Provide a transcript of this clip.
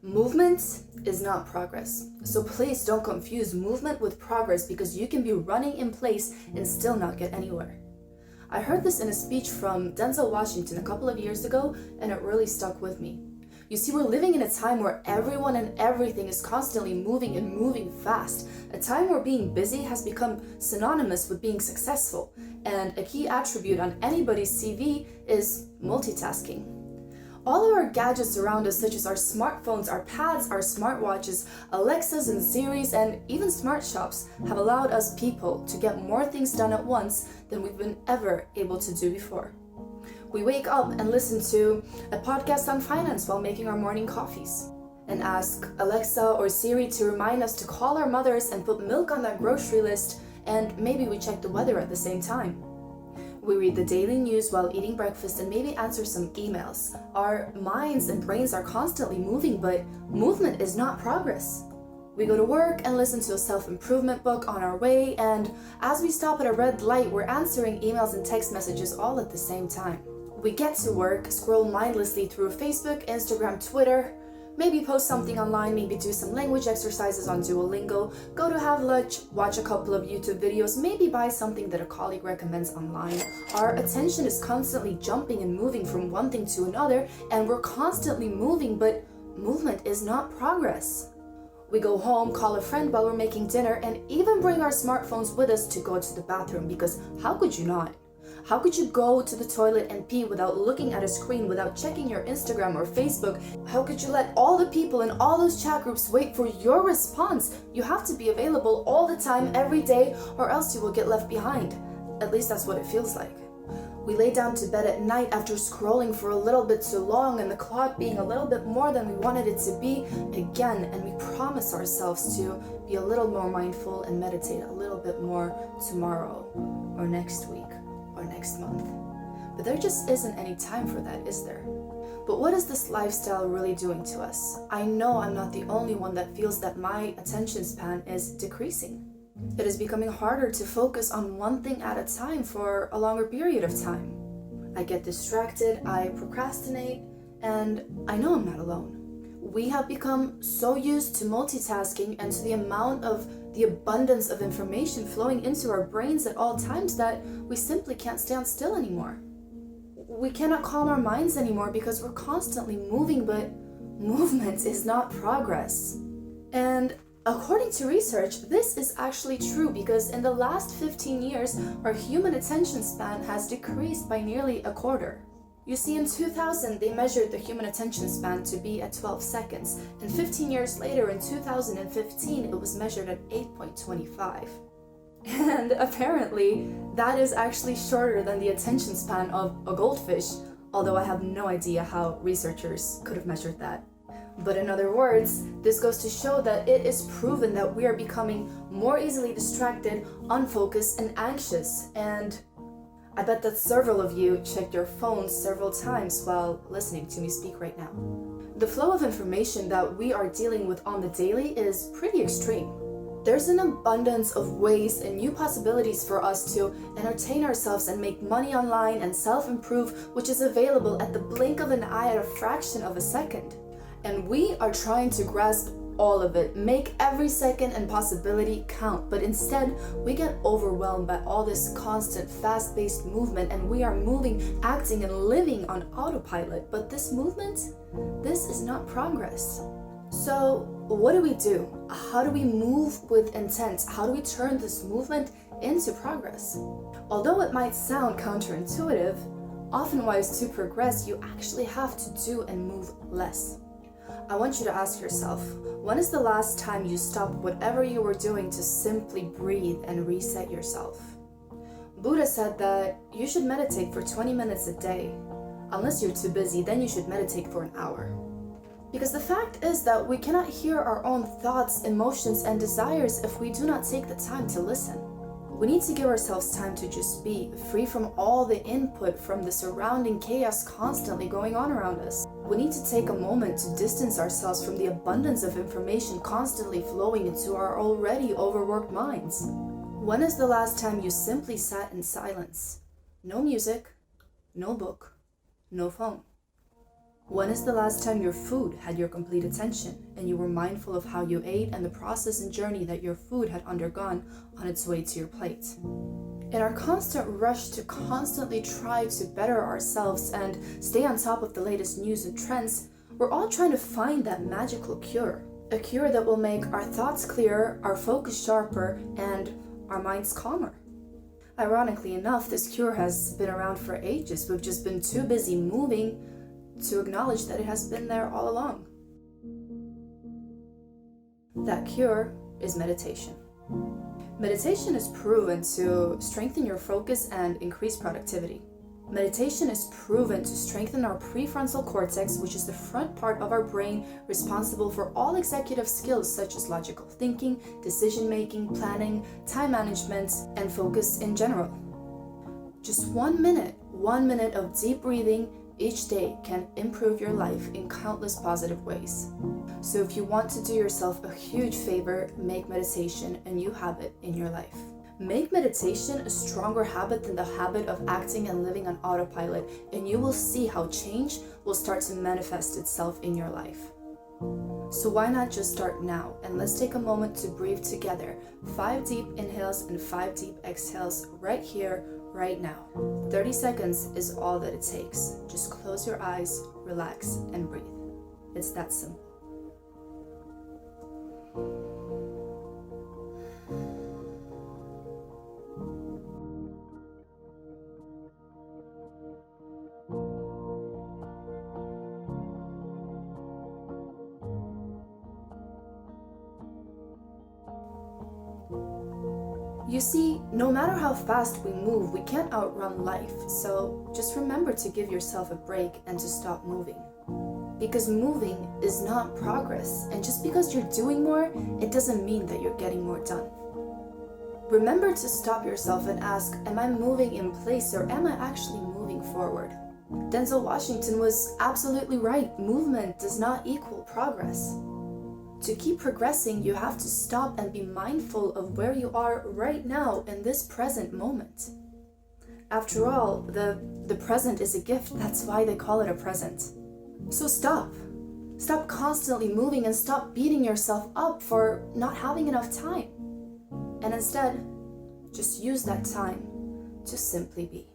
Movement is not progress. So please don't confuse movement with progress, because you can be running in place and still not get anywhere. I heard this in a speech from Denzel Washington a couple of years ago, and it really stuck with me. You see, we're living in a time where everyone and everything is constantly moving and moving fast. A time where being busy has become synonymous with being successful. And a key attribute on anybody's CV is multitasking. All of our gadgets around us, such as our smartphones, our pads, our smartwatches, Alexas and Siris, and even smart shops, have allowed us people to get more things done at once than we've been ever able to do before. We wake up and listen to a podcast on finance while making our morning coffees, and ask Alexa or Siri to remind us to call our mothers and put milk on that grocery list, and maybe we check the weather at the same time. We read the daily news while eating breakfast and maybe answer some emails. Our minds and brains are constantly moving, but movement is not progress. We go to work and listen to a self-improvement book on our way, and as we stop at a red light, we're answering emails and text messages all at the same time. We get to work, scroll mindlessly through Facebook, Instagram, Twitter, maybe post something online, maybe do some language exercises on Duolingo, go to have lunch, watch a couple of YouTube videos, maybe buy something that a colleague recommends online. Our attention is constantly jumping and moving from one thing to another, and we're constantly moving, but movement is not progress. We go home, call a friend while we're making dinner, and even bring our smartphones with us to go to the bathroom, because how could you not? How could you go to the toilet and pee without looking at a screen, without checking your Instagram or Facebook? How could you let all the people in all those chat groups wait for your response? You have to be available all the time, every day, or else you will get left behind. At least that's what it feels like. We lay down to bed at night after scrolling for a little bit too long, and the clock being a little bit more than we wanted it to be again, and we promise ourselves to be a little more mindful and meditate a little bit more tomorrow or next week or next month. But there just isn't any time for that, is there? But what is this lifestyle really doing to us? I know I'm not the only one that feels that my attention span is decreasing. It is becoming harder to focus on one thing at a time for a longer period of time. I get distracted, I procrastinate, and I know I'm not alone. We have become so used to multitasking and to the abundance of information flowing into our brains at all times that we simply can't stand still anymore. We cannot calm our minds anymore because we're constantly moving, but movement is not progress. And according to research, this is actually true, because in the last 15 years, our human attention span has decreased by nearly a quarter. You see, in 2000, they measured the human attention span to be at 12 seconds, and 15 years later, in 2015, it was measured at 8.25. And apparently, that is actually shorter than the attention span of a goldfish, although I have no idea how researchers could have measured that. But in other words, this goes to show that it is proven that we are becoming more easily distracted, unfocused, and anxious. And I bet that several of you checked your phones several times while listening to me speak right now. The flow of information that we are dealing with on the daily is pretty extreme. There's an abundance of ways and new possibilities for us to entertain ourselves and make money online and self-improve, which is available at the blink of an eye at a fraction of a second. And we are trying to grasp all of it, make every second and possibility count, but instead we get overwhelmed by all this constant fast-paced movement, and we are moving, acting, and living on autopilot. But this movement, this is not progress. So what do? How do we move with intent? How do we turn this movement into progress? Although it might sound counterintuitive, often wise to progress, you actually have to do and move less. I want you to ask yourself, when is the last time you stopped whatever you were doing to simply breathe and reset yourself? Buddha said that you should meditate for 20 minutes a day. Unless you're too busy, then you should meditate for an hour. Because the fact is that we cannot hear our own thoughts, emotions, and desires if we do not take the time to listen. We need to give ourselves time to just be free from all the input from the surrounding chaos constantly going on around us. We need to take a moment to distance ourselves from the abundance of information constantly flowing into our already overworked minds. When is the last time you simply sat in silence? No music, no book, no phone. When is the last time your food had your complete attention and you were mindful of how you ate and the process and journey that your food had undergone on its way to your plate? In our constant rush to constantly try to better ourselves and stay on top of the latest news and trends, we're all trying to find that magical cure. A cure that will make our thoughts clearer, our focus sharper, and our minds calmer. Ironically enough, this cure has been around for ages. We've just been too busy moving to acknowledge that it has been there all along. That cure is meditation. Meditation is proven to strengthen your focus and increase productivity. Meditation is proven to strengthen our prefrontal cortex, which is the front part of our brain responsible for all executive skills such as logical thinking, decision-making, planning, time management, and focus in general. Just 1 minute of deep breathing each day can improve your life in countless positive ways. So if you want to do yourself a huge favor, make meditation a new habit in your life. Make meditation a stronger habit than the habit of acting and living on autopilot, and you will see how change will start to manifest itself in your life. So why not just start now, and let's take a moment to breathe together. 5 deep inhales and 5 deep exhales right here, right now. 30 seconds is all that it takes. Just close your eyes, relax, and breathe. It's that simple. You see, no matter how fast we move, we can't outrun life, so just remember to give yourself a break and to stop moving. Because moving is not progress, and just because you're doing more, it doesn't mean that you're getting more done. Remember to stop yourself and ask, am I moving in place or am I actually moving forward? Denzel Washington was absolutely right. Movement does not equal progress. To keep progressing, you have to stop and be mindful of where you are right now in this present moment. After all, the present is a gift. That's why they call it a present. So stop. Stop constantly moving and stop beating yourself up for not having enough time. And instead, just use that time to simply be.